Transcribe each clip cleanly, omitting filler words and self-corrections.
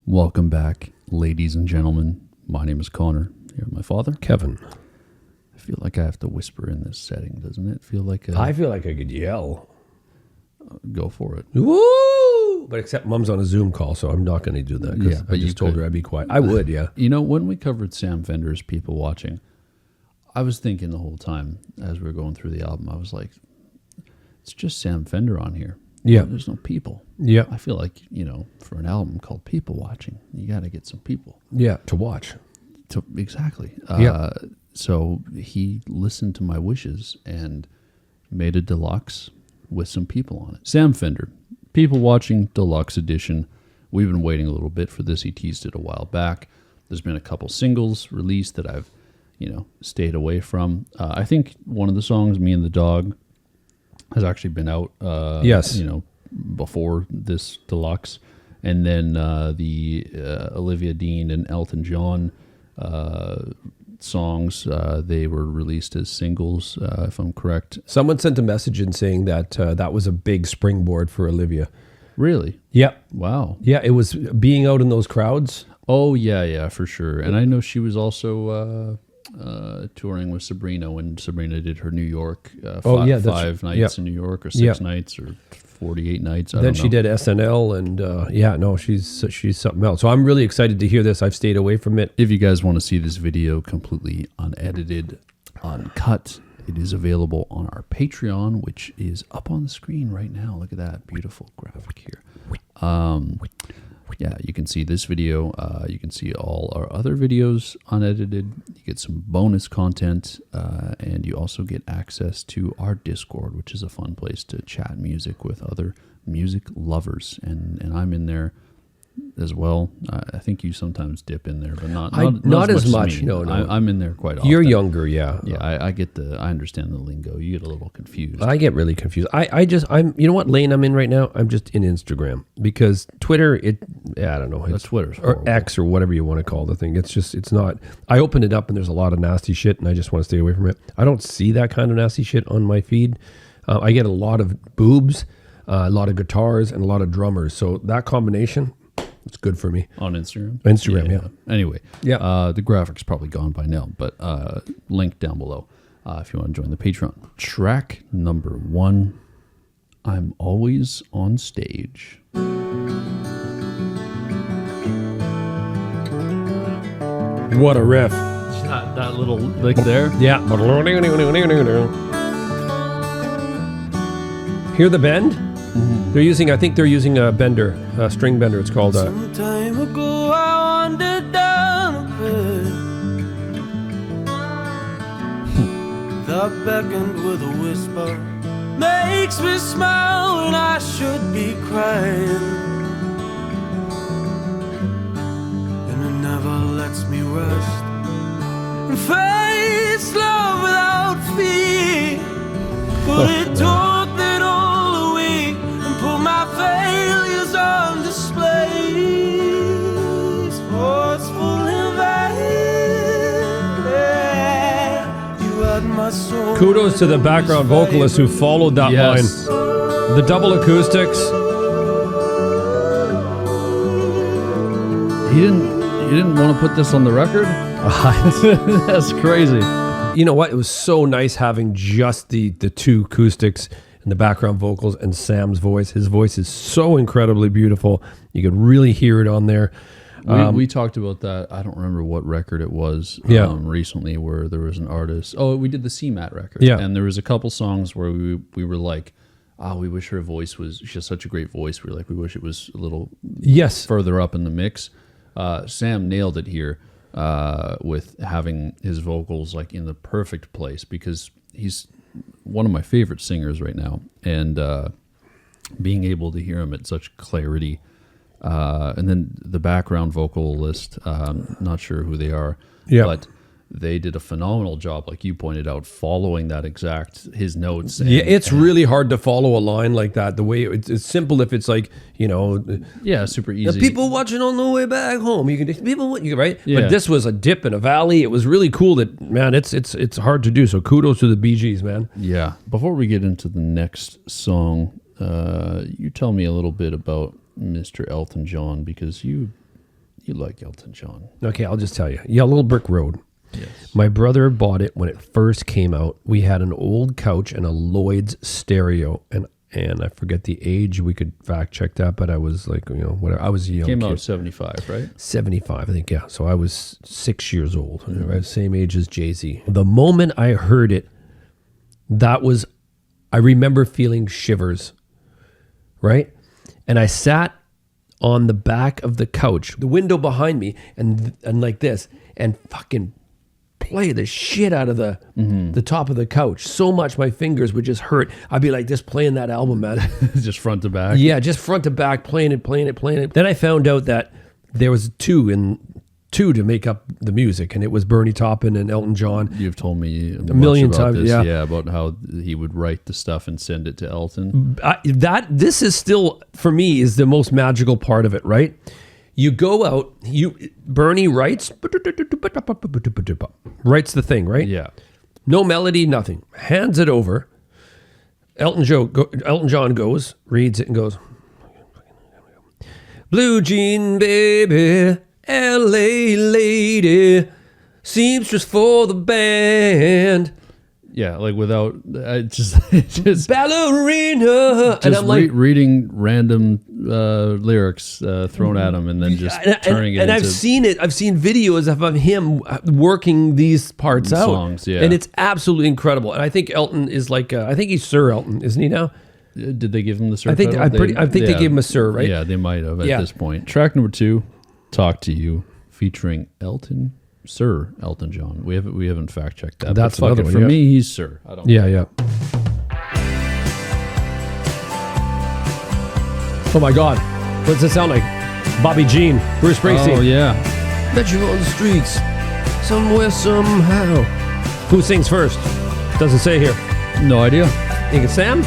Welcome back, ladies and gentlemen. My name is Connor. Here with my father, Kevin. I feel like I have to whisper in this setting, doesn't it? I feel like I could yell. Go for it. Woo! But except Mom's on a Zoom call, so I'm not going to do that. Yeah, but I just told her I'd be quiet. I would, yeah. You know, when we covered Sam Fender's People Watching, I was thinking the whole time as we were going through the album, I was like, it's just Sam Fender on here. Yeah. There's no people. Yeah. I feel like, you know, for an album called People Watching, you got to get some people. Yeah, to watch. Exactly. Yeah. So he listened to my wishes and made a deluxe with some people on it. Sam Fender, People Watching Deluxe Edition. We've been waiting a little bit for this. He teased it a while back. There's been a couple singles released that I've, stayed away from. I think one of the songs, Me and the Dog, has actually been out. Yes. Before this deluxe. And then the Olivia Dean and Elton John songs, they were released as singles, if I'm correct. Someone sent a message in saying that that was a big springboard for Olivia. Really? Yeah. Wow. Yeah, it was being out in those crowds. Oh, yeah, for sure. And I know she was also touring with Sabrina when Sabrina did her New York, five nights in New York, or six nights, or 48 nights. Then she did SNL, and she's something else. So I'm really excited to hear this. I've stayed away from it. If you guys want to see this video completely unedited, uncut, it is available on our Patreon, which is up on the screen right now. Look at that beautiful graphic here. Yeah, you can see this video. You can see all our other videos unedited. You get some bonus content, and you also get access to our Discord, which is a fun place to chat music with other music lovers. And I'm in there as well. I think you sometimes dip in there, but not as much. No. I'm in there quite often. You're younger, yeah. Yeah, I understand the lingo. You get a little confused. I get really confused. I'm you know what lane I'm in right now? I'm just in Instagram, because Twitter, I don't know. That's Twitter's or X, or whatever you want to call the thing. It's not. I opened it up and there's a lot of nasty shit, and I just want to stay away from it. I don't see that kind of nasty shit on my feed. I get a lot of boobs, a lot of guitars, and a lot of drummers. So that combination, it's good for me. On Instagram? Instagram, yeah. Anyway, the graphic's probably gone by now, but link down below if you want to join the Patreon. Track number 1, I'm Always on Stage. What a riff. That little lick there? Yeah. Hear the bend? Mm-hmm. I think they're using a bender, a string bender. It's called. Some time ago, I wandered down a path that beckoned with a whisper, makes me smile when I should be crying, and it never lets me rest and face love without fear. But it took that all away and put my failures on display. Forceful and violent. You had my soul. Kudos to the background vocalist who followed that line. The double acoustics. He didn't want to put this on the record? That's crazy. You know what? It was so nice having just the two acoustics and the background vocals and Sam's voice. His voice is so incredibly beautiful. You could really hear it on there. We talked about that. I don't remember what record it was recently, where there was an artist. Oh, we did the CMAT record. Yeah. And there was a couple songs where we were like, we wish her voice was, she has such a great voice. We were like, we wish it was a little further up in the mix. Sam nailed it here. With having his vocals like in the perfect place, because he's one of my favorite singers right now, and being able to hear him at such clarity, and then the background vocalist, not sure who they are, but they did a phenomenal job, like you pointed out, following that his notes. It's really hard to follow a line like that. The way it's simple if it's like, super easy. The people watching on the way back home. You can right? Yeah. But this was a dip in a valley. It was really cool. That man, it's hard to do. So kudos to the Bee Gees, man. Yeah. Before we get into the next song, you tell me a little bit about Mr. Elton John, because you You like Elton John. Okay, I'll just tell you. Yellow Brick Road. Yes. My brother bought it when it first came out. We had an old couch and a Lloyd's stereo, and I forget the age. We could fact check that, but I was like, whatever. I was a young Came kid. out 75, right? 75, I think, yeah. So I was 6 years old, right? Same age as Jay-Z. The moment I heard it, I remember feeling shivers, right? And I sat on the back of the couch, the window behind me, and like this, and fucking play the shit out of the top of the couch. So much my fingers would just hurt. I'd be like just playing that album, man. Just front to back? Yeah, just front to back, playing it. Then I found out that there was two to make up the music, and it was Bernie Taupin and Elton John. You've told me a million times, this, yeah, about how he would write the stuff and send it to Elton. This is still, for me, is the most magical part of it, right? You go out, Bernie writes the thing, right? Yeah. No melody, nothing. Hands it over. Elton John goes, reads it, and goes, "Blue jean baby, LA lady, seamstress for the band." Yeah, like without just ballerina, and I'm like reading random lyrics thrown at him, and then just turning it. And into I've seen it. I've seen videos of him working these parts out, songs, yeah, and it's absolutely incredible. And I think Elton is like, I think he's Sir Elton, isn't he now? Did they give him the Sir? I think they gave him a Sir, right? Yeah, they might have at this point. Track number 2, "Talk to You," featuring Sir Elton John. We haven't fact checked that. That's but another one, for me, he's Sir. I don't. Yeah. Oh my God, what's it sound like? Bobby Jean, Bruce Springsteen. Oh yeah. Bet you on the streets, somewhere, somehow. Who sings first? Doesn't say here. No idea. Think it's Sam?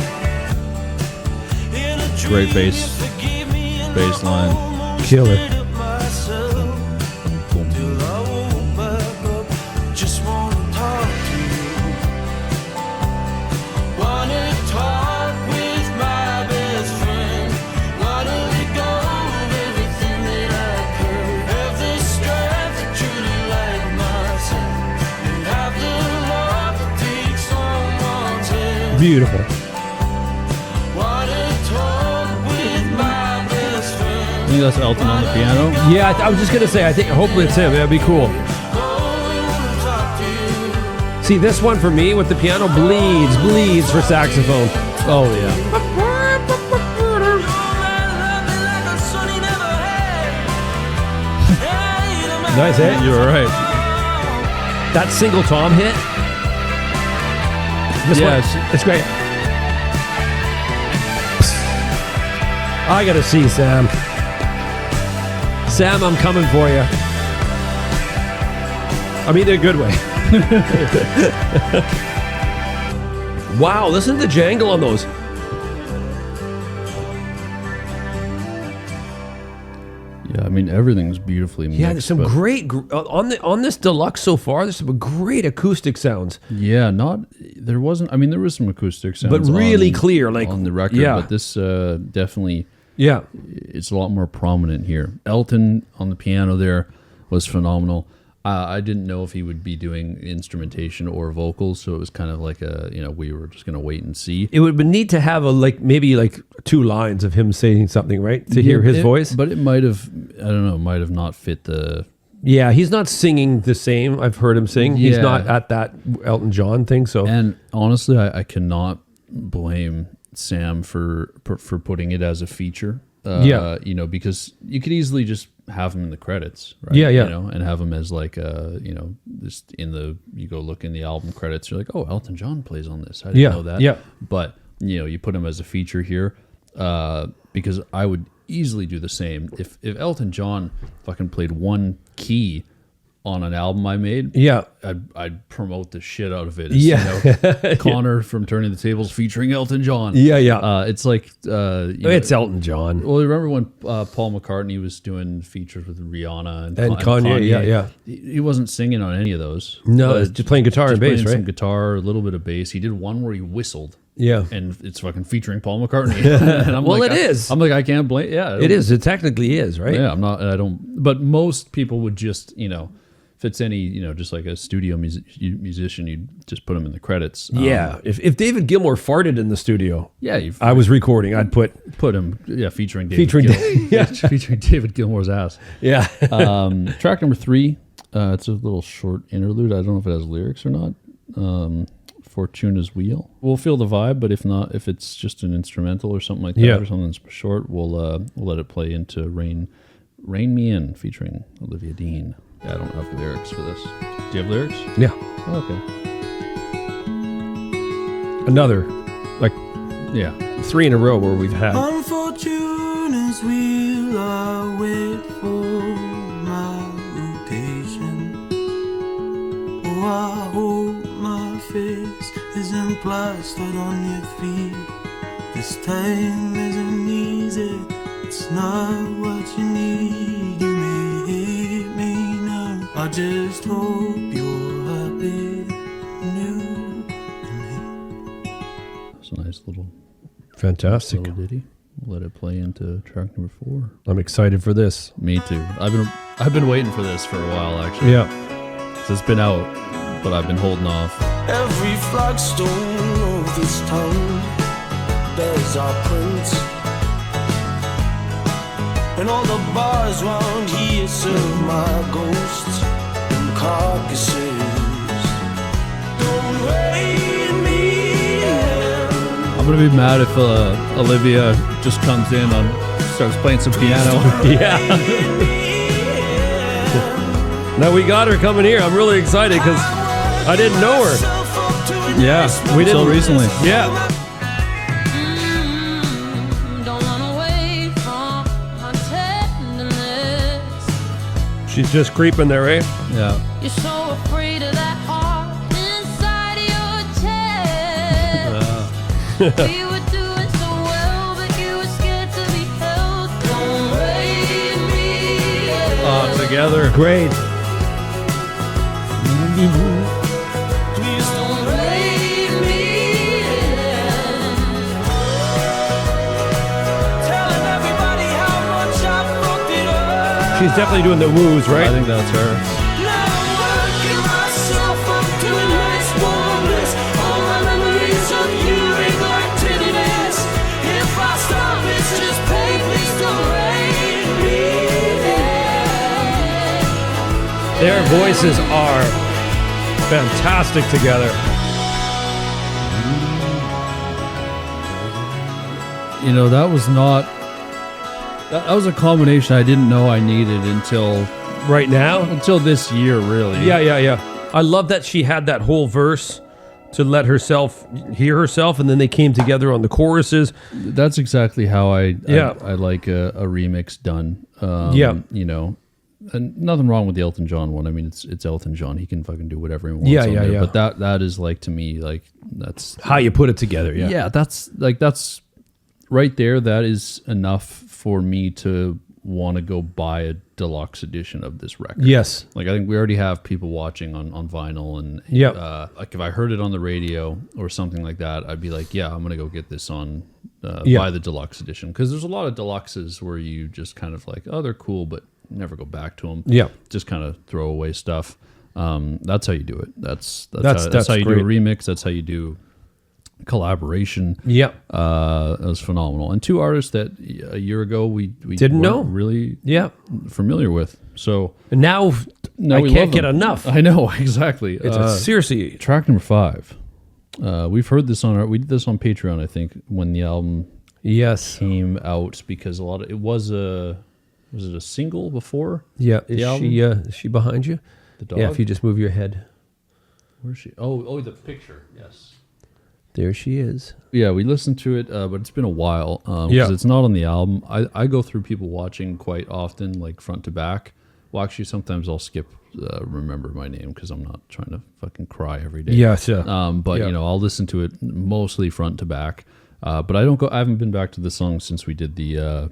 Great bass line. Killer. Beautiful. I think that's Elton on the piano. Yeah, I was just gonna say. I think hopefully it's him. That'd be cool. See, this one for me with the piano bleeds for saxophone. Oh yeah. Nice hit. You're right. That single tom hit. This one, it's great. I gotta see Sam. Sam, I'm coming for you. I mean, in a good way. Wow, listen to the jangle on those. Yeah, I mean everything's beautifully mixed. Yeah, there's some great on this deluxe so far. There's some great acoustic sounds. Yeah, there was some acoustic sounds, but really clear, like on the record. Yeah. But this definitely, yeah, it's a lot more prominent here. Elton on the piano there was phenomenal. I didn't know if he would be doing instrumentation or vocals, so it was kind of like we were just gonna wait and see. It would be neat to have maybe 2 lines of him saying something, right? To hear his voice. But it might have, I don't know, might have not fit the... Yeah, he's not singing the same. I've heard him sing. He's not at that Elton John thing. So, and honestly, I cannot blame Sam for putting it as a feature. Because you could easily just have him in the credits, right? Yeah. And have him as just you go look in the album credits, you're like, oh, Elton John plays on this. I didn't know that. Yeah. But, you put him as a feature here, because I would easily do the same. If Elton John fucking played one key on an album I made, I'd promote the shit out of it. As, Connor from Turning the Tables featuring Elton John. It's like it's Elton John. Well, remember when Paul McCartney was doing features with Rihanna and Kanye? He wasn't singing on any of those. No, just playing guitar and bass, right? Some guitar, a little bit of bass. He did one where he whistled. Yeah. And it's fucking featuring Paul McCartney. And I'm Well, like, it is. I'm like, I can't blame. Yeah, It is. It technically is, right? Yeah, I'm not. I don't. But most people would just, if it's any, just like a studio musician, you'd just put them in the credits. Yeah. If David Gilmour farted in the studio, Yeah, I was recording, I'd put him. Yeah, featuring featuring David Gilmour's ass. yeah. Track number 3. It's a little short interlude. I don't know if it has lyrics or not. Fortuna's Wheel. We'll feel the vibe, but if not, if it's just an instrumental or something like that, or something that's short, we'll let it play into Rein Me In, featuring Olivia Dean. Yeah, I don't have lyrics for this. Do you have lyrics? Yeah. Oh, okay. Another, like, Yeah. 3 in a row where we've had. On Fortuna's wheel I wait for my rotation. Oh, I hope my face isn't plastered on your feet. This time isn't easy, it's not what you need. You may hate me now, I just hope you're happy new to me. It's a nice little Fantastic. ditty. We'll let it play into track number 4. I'm excited for this. Me too. I've been waiting for this for a while, actually. Yeah. So it's been out, but I've been holding off. Every flagstone of this town bears our prints, and all the bars round here serve my ghosts and carcasses. Don't rain me in. I'm gonna be mad if Olivia just comes in and starts playing some piano. Yeah. Now we got her coming here. I'm really excited because I didn't know her. Yeah, we didn't so recently. Yeah. Don't run away from my tenderness. She's just creeping there, eh? Yeah. You're so afraid of that heart inside your chest. We were doing so well, but you were scared to be held. Don't rain me in. Together. Great. Please don't rain me in. Telling everybody how much I fucked it up. She's definitely doing the woos, I right? think that's her. Now I'm working myself up to a nice warmness. All my memories of you neglected it is. If I stop, it's just pain. Please don't rain me in. Their voices are fantastic together. That was not. That was a combination I didn't know I needed until Right now? this year, really. Yeah. I love that she had that whole verse to let herself hear herself, and then they came together on the choruses. That's exactly how I Yeah. like a remix done. Yeah. And nothing wrong with the Elton John one. I mean, it's Elton John. He can fucking do whatever he wants. Yeah, on yeah, there. yeah. But that is like, to me, like, that's How you put it together, yeah. yeah, that's right there. That is enough for me to want to go buy a deluxe edition of this record. Yes. Like, I think we already have people watching on vinyl, and Yeah. like if I heard it on the radio or something like that, I'd be like, yeah, I'm gonna go get this on Yeah. buy the deluxe edition, because there's a lot of deluxes where you just kind of like, oh, they're cool, but never go back to them. Yeah. Just kind of throw away stuff. That's how you do it. That's That's how you great. do a remix. That's how you do collaboration. Yeah. It was phenomenal. And 2 artists that a year ago we Didn't weren't know. really Yeah. familiar with. So And now I we can't love get them. enough. I know, exactly. It's seriously. Track number 5. We've heard this we did this on Patreon, I think, when the album Yes. came out, because was it a single before? Yeah. The Is she behind you? The dog? Yeah, if you just move your head. Where's she? Oh, the picture. Yes. There she is. Yeah, we listened to it, but it's been a while because Yeah. it's not on the album. I go through people watching quite often, like front to back. Well, actually, sometimes I'll skip Remember My Name because I'm not trying to fucking cry every day. Yes, yeah. But Yeah. I'll listen to it mostly front to back. But I haven't been back to the song since we did the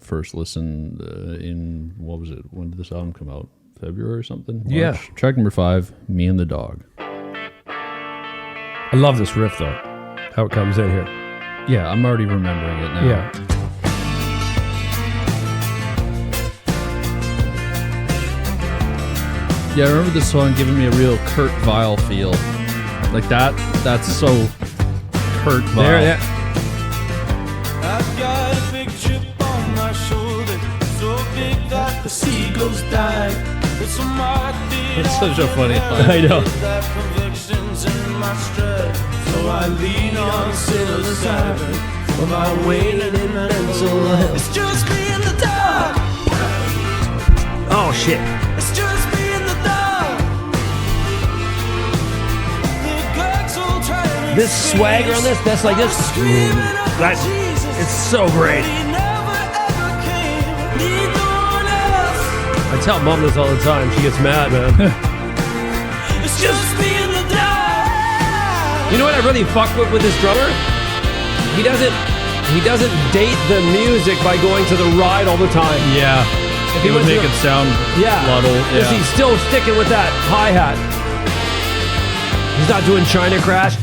first listen in, what was it? When did this album come out? February or something? March? Yeah. Track number 5, Me and the Dog. I love this riff though. how it comes in here. Yeah, I'm already remembering it now. Yeah. Yeah, I remember this song giving me a real Kurt Weill feel. Like that's so Kurt Weill. There, yeah. I've got a big chip on my shoulder, so big that the seagulls died. It's a mark that That's such a funny line. I know. that conviction's in my stride. So I lean on Silla's side for my waning mental health. It's just me in the dark. Oh, shit. It's just me in the dark. The guts all trying to This swagger on this, that's like this. That's, it's so great. I tell Mom this all the time. She gets mad, man. It's just me in the dark. You know what I really fuck with this drummer? He doesn't date the music by going to the ride all the time. Yeah. If he It would went make to- it sound Yeah. muddled. Because Yeah. he's still sticking with that hi-hat. He's not doing China Crash.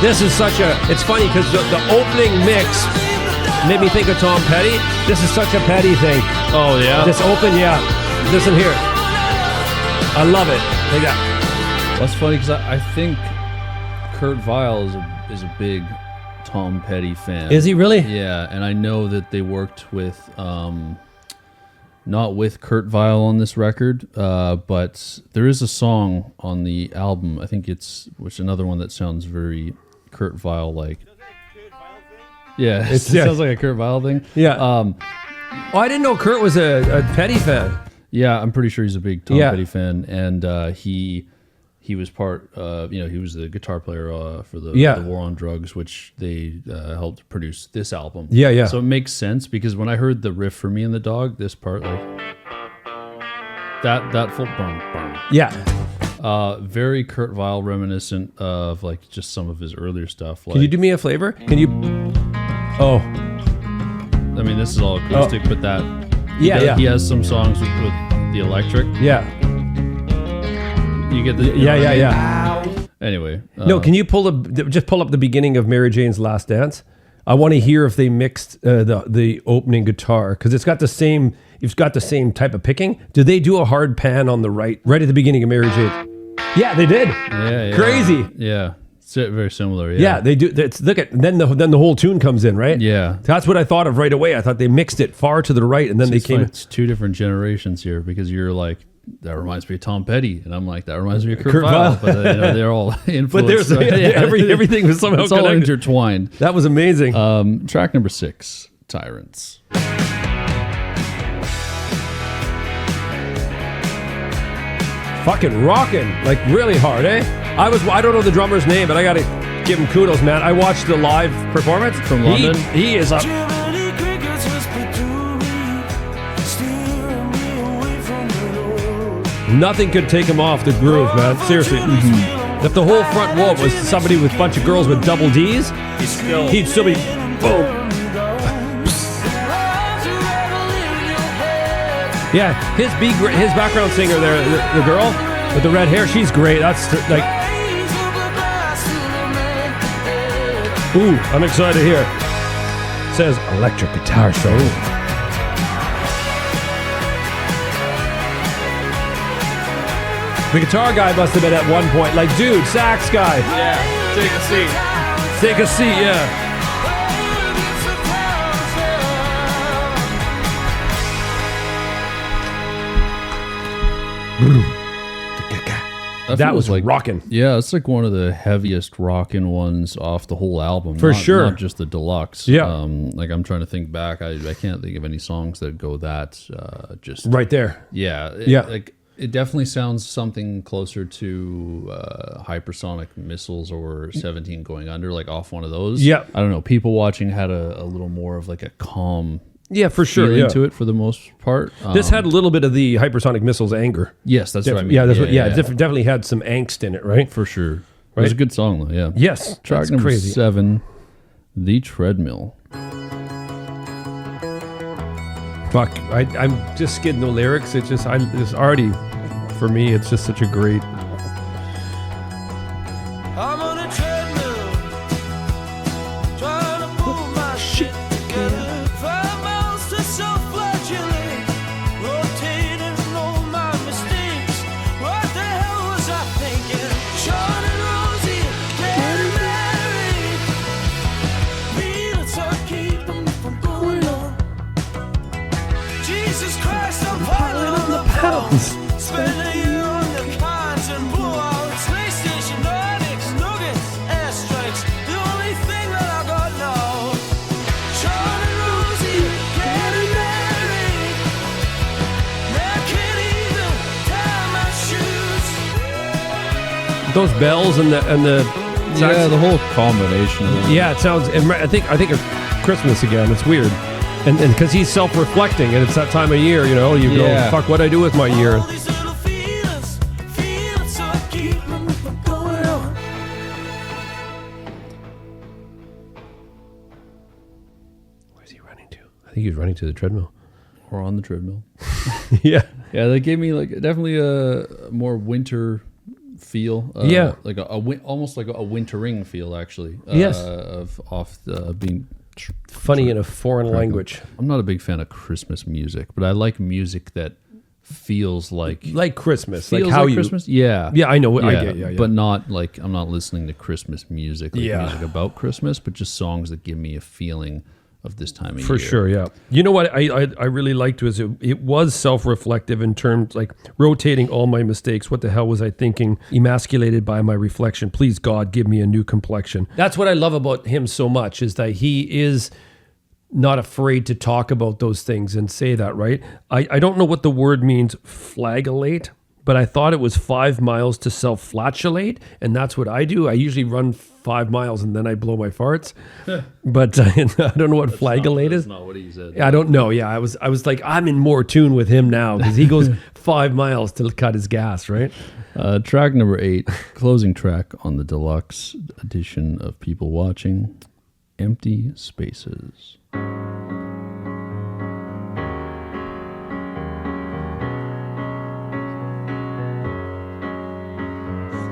This is such a... It's funny because the opening mix made me think of Tom Petty. This is such a Petty thing. Oh, yeah? This open, yeah. Listen here. I love it. Like that. That's funny because I think Kurt Weill is a big Tom Petty fan. Is he really? Yeah, and I know that they worked with... not with Kurt Weill on this record, but there is a song on the album. I think which another one that sounds very Kurt Weill like. Yeah, it sounds like a Kurt Weill thing. Yeah. Oh, I didn't know Kurt was a Petty fan. Yeah, I'm pretty sure he's a big Tom Yeah. Petty fan, and he was part. He was the guitar player for the War on Drugs, which they helped produce this album. Yeah, yeah. So it makes sense because when I heard the riff for Me and the Dog, this part like that full bum. Yeah. Very Kurt Weill reminiscent of like just some of his earlier stuff. Like, Can you do me a flavor? Can you... Oh. I mean, this is all acoustic, but that Yeah. he has some songs with the electric. Yeah. You get the Yeah. Anyway, No, can you pull up the beginning of Mary Jane's Last Dance? I want to hear if they mixed the opening guitar because it's got the same type of picking. Did they do a hard pan on the right at the beginning of Mary Jane? Yeah, they did. Yeah. Crazy. Yeah, it's very similar. Yeah, they do. Look at then the whole tune comes in, right? Yeah. That's what I thought of right away. I thought they mixed it far to the right, and then they It's came. funny, it's two different generations here because you're like, that reminds me of Tom Petty, and I'm like, that reminds me of Kurt Weill. Weill. But they're all influenced. But there's everything was somehow it's all connected. intertwined. That was amazing. Track number 6, Tyrants. Fucking rocking, like really hard, eh? I don't know the drummer's name, but I gotta give him kudos, man. I watched the live performance From London? He is up. Jiminy Crickets whisper to me, steering me away from the road. Nothing could take him off the groove, man. Seriously. If the whole front wall was somebody with a bunch of girls with double D's, he'd still be boom. Yeah, his background singer there, the girl with the red hair, she's great. That's like, ooh, I'm excited to hear. It says electric guitar solo. The guitar guy must have been at one point like, dude, sax guy. Yeah, take a seat. Take a seat, yeah. That was like rocking. Yeah, it's like one of the heaviest rockin' ones off the whole album. For sure. Not just the deluxe. Yeah. Like I'm trying to think back. I can't think of any songs that go that just Right there. Yeah. Yeah. Like it definitely sounds something closer to hypersonic missiles or 17 going under, like off one of those. Yeah. I don't know. People watching had a little more of like a calm Yeah, for sure. feeling Yeah. to it for the most part. This had a little bit of the hypersonic missiles anger. Yes, that's what I mean. Yeah, that's what. Yeah, it definitely had some angst in it, right? for sure. It Right? was a good song though. Yeah. Yes, Track that's number crazy. 7, The Treadmill. Fuck, I'm just skidding the lyrics. It's already, for me, it's just such a great. Spend a year on the pines and blowouts, PlayStation, Nordics, nuggets, airstrikes. The only thing that I got now. Sean and Rosie getting married. I can't even tie my shoes. Those bells and the Yeah, the whole combination of it. yeah, it sounds. I think of Christmas again. It's weird, and because he's self-reflecting, and it's that time of year. You know, you Yeah. go, fuck, what I do with my year. All these little feelings, so I keep them going on. Where's he running to? I think he's running to the treadmill. Or on the treadmill. Yeah. Yeah, they gave me like definitely a more winter feel. Yeah. Like almost like a wintering feel actually. Yes. Being. Funny in a foreign language. I'm not a big fan of Christmas music, but I like music that feels like Christmas. feels Like how you. Christmas. Yeah. Yeah, I know. I Yeah, get yeah. but not like I'm not listening to Christmas music, like Yeah. music about Christmas, but just songs that give me a feeling of this time of For year. sure, yeah. You know what I really liked was it was self-reflective in terms like rotating all my mistakes. What the hell was I thinking? Emasculated by my reflection. Please God, give me a new complexion. That's what I love about him so much is that he is not afraid to talk about those things and say that, right? I don't know what the word means, flagellate, but I thought it was 5 miles to self-flatulate, and that's what I do. I usually run 5 miles and then I blow my farts. But I don't know what flagellate is. That's not what he said. I don't know. Yeah, I was like, I'm in more tune with him now because he goes 5 miles to cut his gas, right? Track number 8, closing track on the deluxe edition of People Watching, Empty Spaces.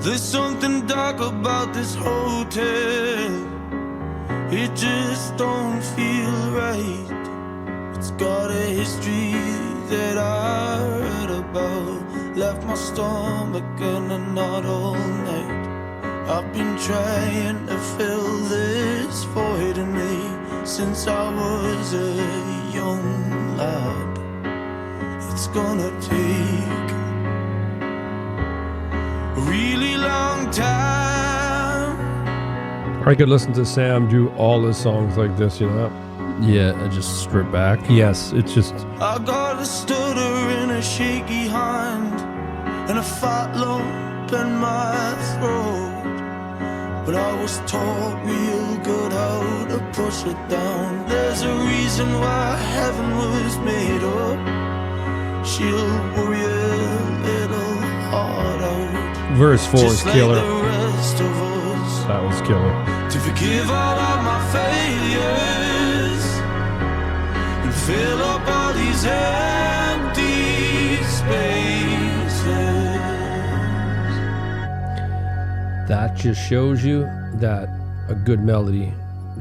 There's something dark about this hotel. It just don't feel right. It's got a history that I read about. Left my stomach in a knot all night. I've been trying to fill this void in me since I was a young lad. It's gonna take really long time. I could listen to Sam do all his songs like this, you know? Yeah, I just strip back. Yes, it's just, I got a stutter in a shaky hand and a fat lump in my throat. But I was taught real good how to push it down. There's a reason why heaven was made up. She'll worry a little hard out. verse 4 is Just like killer. the rest of us. That was killer. To forgive all of my failures and fill up all these empty spaces. That just shows you that a good melody,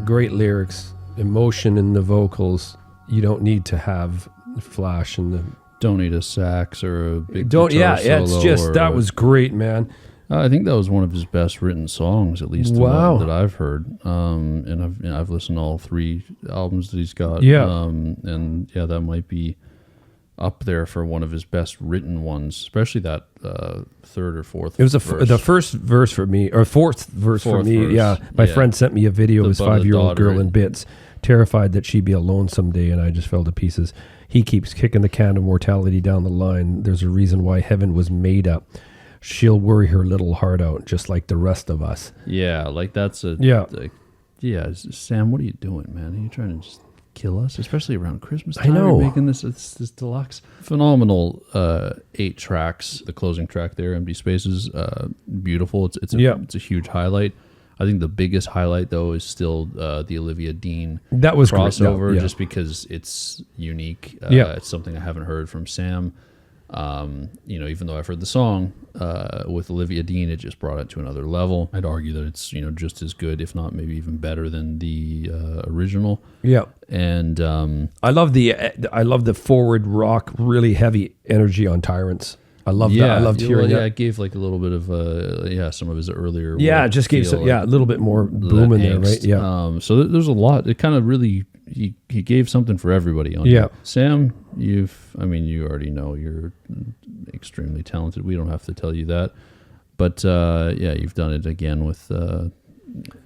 great lyrics, emotion in the vocals, you don't need to have flash in the... Don't need a sax or a big Don't, guitar yeah, it's solo just, or that was great, man. I think that was one of his best written songs, at least Wow. that I've heard. And I've listened to all 3 albums that he's got. Yeah. And yeah, that might be up there for one of his best written ones, especially that third or fourth. It was verse. the first verse for me, or fourth verse for Fourth me. verse, Yeah, my yeah. friend sent me a video of his The 5-year-old daughter, girl in bits, terrified that she'd be alone someday, and I just fell to pieces. He keeps kicking the can of mortality down the line. There's a reason why heaven was made up. She'll worry her little heart out, just like the rest of us. Yeah, like that's a Yeah. yeah. Sam, what are you doing, man? Are you trying to just kill us, especially around Christmas I time? know. You're making this deluxe, phenomenal 8 tracks. The closing track there, Empty Spaces, beautiful. It's a huge highlight. I think the biggest highlight though is still the Olivia Dean That was great. crossover, Yeah. just because it's unique. Yeah. It's something I haven't heard from Sam. Even though I've heard the song with Olivia Dean, it just brought it to another level. I'd argue that it's just as good, if not maybe even better than the original. Yeah. And I love the forward rock, really heavy energy on Tyrants. I love that. I loved hearing that. It gave like a little bit of some of his earlier. Yeah, work it just gave feel, a little bit more boom in there, right? Yeah. So there's a lot. It kind of really he gave something for everybody on Yeah. here. Sam, you already know you're extremely talented. We don't have to tell you that. But you've done it again with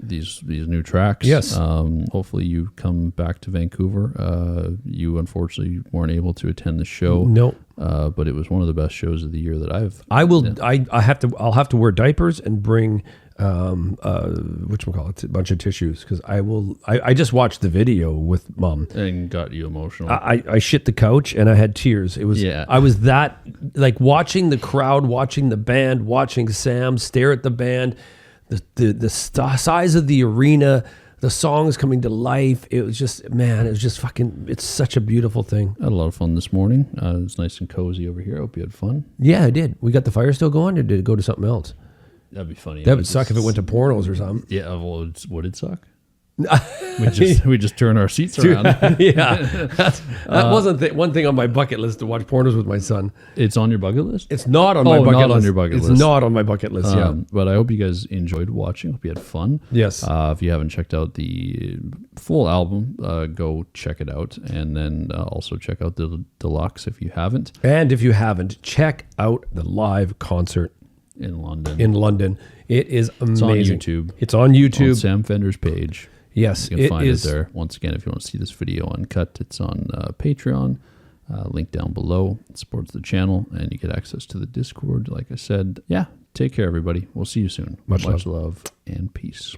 these new tracks. Yes. Hopefully you come back to Vancouver. You unfortunately weren't able to attend the show. No. But it was one of the best shows of the year that I've. I will. I'll have to wear diapers and bring whatchamacallit, a bunch of tissues because I will. I just watched the video with Mom and got you emotional. I shit the couch and I had tears. It was. Yeah. I was that like watching the crowd, watching the band, watching Sam stare at the band, the size of the arena. The songs coming to life. It was just, man, it was just fucking, it's such a beautiful thing. I had a lot of fun this morning. It was nice and cozy over here. I hope you had fun. Yeah, I did. We got the fire still going, or did it go to something else? That'd be funny. That would suck if it went to pornos or something. Yeah, well, would it suck? we just turn our seats around. Yeah. That wasn't one thing on my bucket list to watch pornos with my son. It's on your bucket list? It's not on my bucket not list. on your bucket it's list. not on my bucket list, yeah. But I hope you guys enjoyed watching. Hope you had fun. Yes. If you haven't checked out the full album, go check it out. And then also check out the deluxe if you haven't. And if you haven't, check out the live concert in London. It is amazing. It's on YouTube. On Sam Fender's page. Yes, you can find it there. Once again, if you want to see this video uncut, it's on Patreon. Link down below. It supports the channel, and you get access to the Discord. Like I said, take care, everybody. We'll see you soon. Much love and peace.